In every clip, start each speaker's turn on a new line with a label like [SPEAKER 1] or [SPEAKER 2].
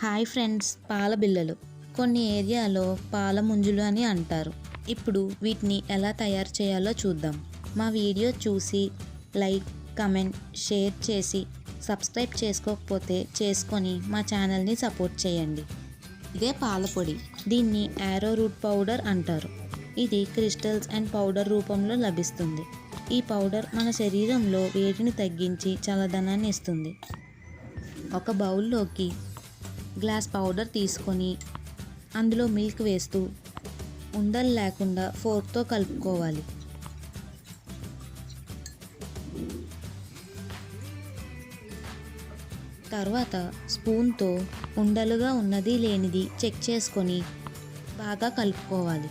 [SPEAKER 1] Hi friends, పాల బిళ్ళలు కొన్ని ఏరియాలో పాల ముంజులు అని అంటారు. ఇప్పుడు వీటిని ఎలా తయారు చేయాలో చూద్దాం. మా వీడియో చూసి లైక్, కమెంట్, షేర్ చేసి సబ్స్క్రైబ్ చేసుకోకపోతే చేసుకొని మా ఛానల్ని సపోర్ట్ చేయండి. ఇదే పాల పొడి. దీన్ని యారో రూట్ పౌడర్ అంటారు. ఇది క్రిస్టల్స్ అండ్ పౌడర్ రూపంలో లభిస్తుంది. ఈ పౌడర్ మన శరీరంలో వేడిని తగ్గించి చల్లదనాన్ని ఇస్తుంది. ఒక బౌల్లోకి గ్లాస్ పౌడర్ తీసుకొని అందులో మిల్క్ వేస్తూ ఉండలు లేకుండా ఫోర్క్తో కలుపుకోవాలి. తర్వాత స్పూన్తో ఉండలుగా ఉన్నది లేనిది చెక్ చేసుకొని బాగా కలుపుకోవాలి.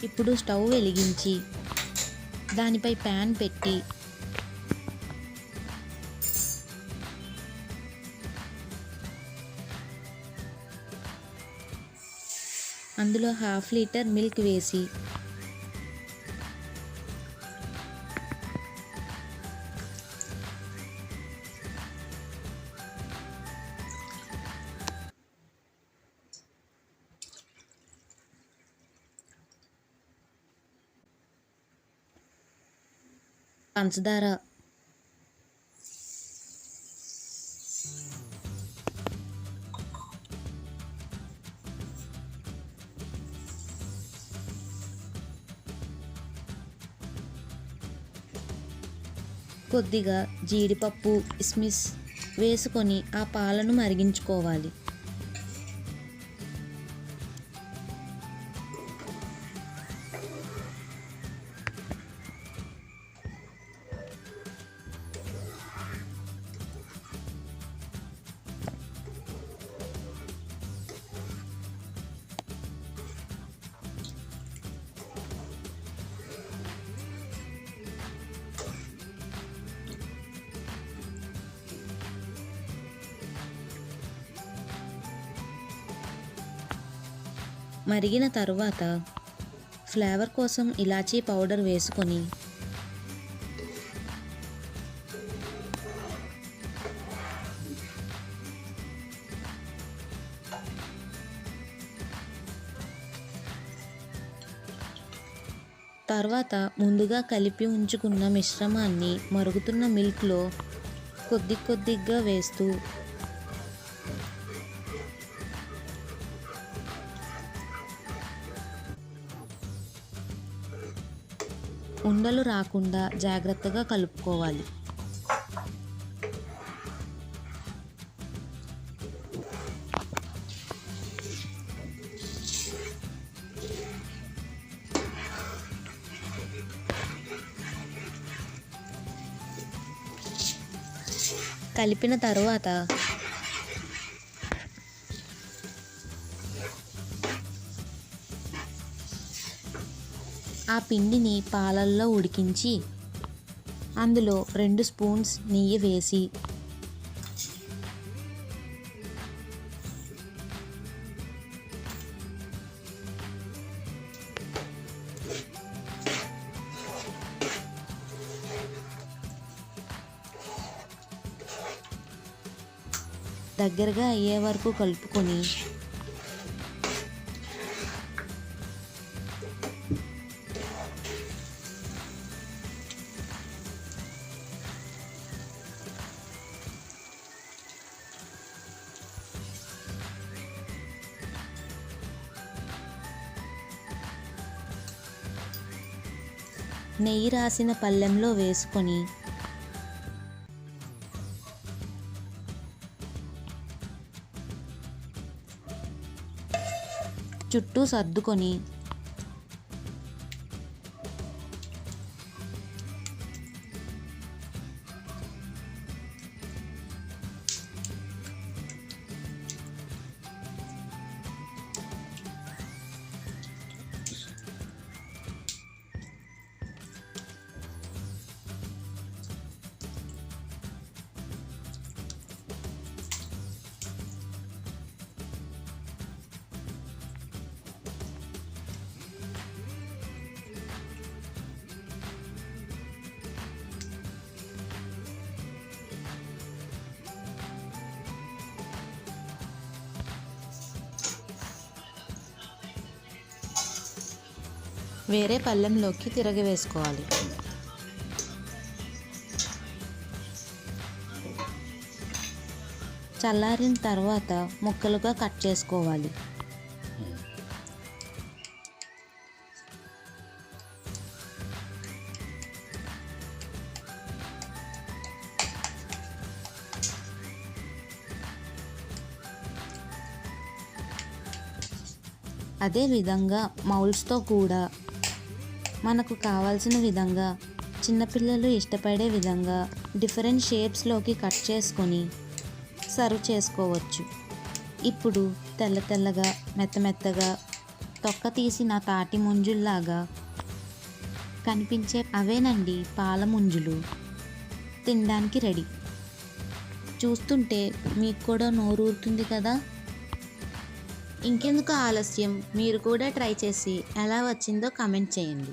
[SPEAKER 1] ఇప్పుడు స్టవ్ వెలిగించి దానిపై ప్యాన్ పెట్టి అందులో 1/2 లీటర్ మిల్క్ వేసి పంచదార, కొద్దిగా జీడిపప్పు, కిస్మిస్ వేసుకొని ఆ పాలను మరిగించుకోవాలి. మరిగిన తరువాత ఫ్లేవర్ కోసం ఇలాచీ పౌడర్ వేసుకొని తర్వాత ముందుగా కలిపి ఉంచుకున్న మిశ్రమాన్ని మరుగుతున్న మిల్క్లో కొద్దిగా వేస్తూ ఉండలు రాకుండా జాగ్రత్తగా కలుపుకోవాలి. కలిపిన తరువాత ఆ పిండిని పాలల్లో ఉడికించి అందులో 2 స్పూన్స్ నెయ్యి వేసి దగ్గరగా అయ్యే వరకు కలుపుకొని నెయ్యి రాసిన పళ్ళెంలో వేసుకొని చుట్టూ సర్దుకొని వేరే పళ్ళెంలోకి తిరగవేసుకోవాలి. చల్లారిన తర్వాత ముక్కలుగా కట్ చేసుకోవాలి. అదేవిధంగా మౌల్డ్స్తో కూడా మనకు కావాల్సిన విధంగా చిన్నపిల్లలు ఇష్టపడే విధంగా డిఫరెంట్ షేప్స్లోకి కట్ చేసుకొని సర్వ్ చేసుకోవచ్చు. ఇప్పుడు తెల్ల తెల్లగా మెత్తగా తొక్క తీసిన తాటి ముంజుల్లాగా కనిపించే అవేనండి పాల ముంజులు. తినడానికి రెడీ. చూస్తుంటే మీకు కూడా నోరూరుతుంది కదా. ఇంకెందుకు ఆలస్యం, మీరు కూడా ట్రై చేసి ఎలా వచ్చిందో కామెంట్ చేయండి.